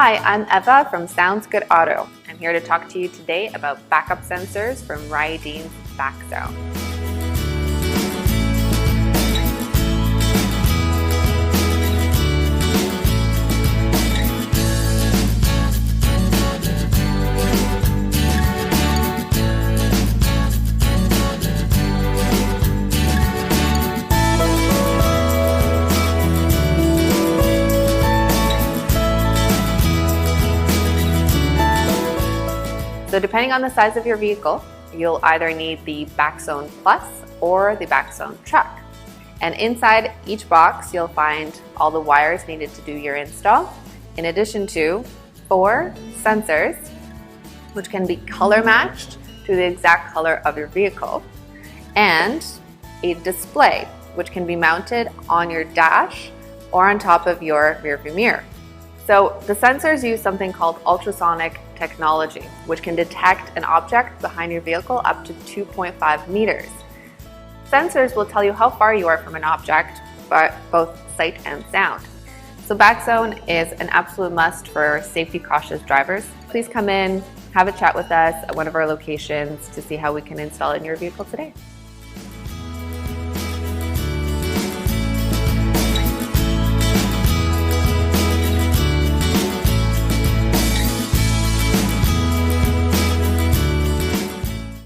Hi, I'm Eva from SoundsGood Auto. I'm here to talk to you today about backup sensors from Raidine's BackZone. So depending on the size of your vehicle, you'll either need the BackZone Plus or the BackZone Truck. And inside each box, you'll find all the wires needed to do your install, in addition to 4 sensors, which can be color matched to the exact color of your vehicle, and a display, which can be mounted on your dash or on top of your rearview mirror. So the sensors use something called ultrasonic technology, which can detect an object behind your vehicle up to 2.5 meters. Sensors will tell you how far you are from an object, but both sight and sound. So BackZone is an absolute must for safety cautious drivers. Please come in, have a chat with us at one of our locations to see how we can install it in your vehicle today.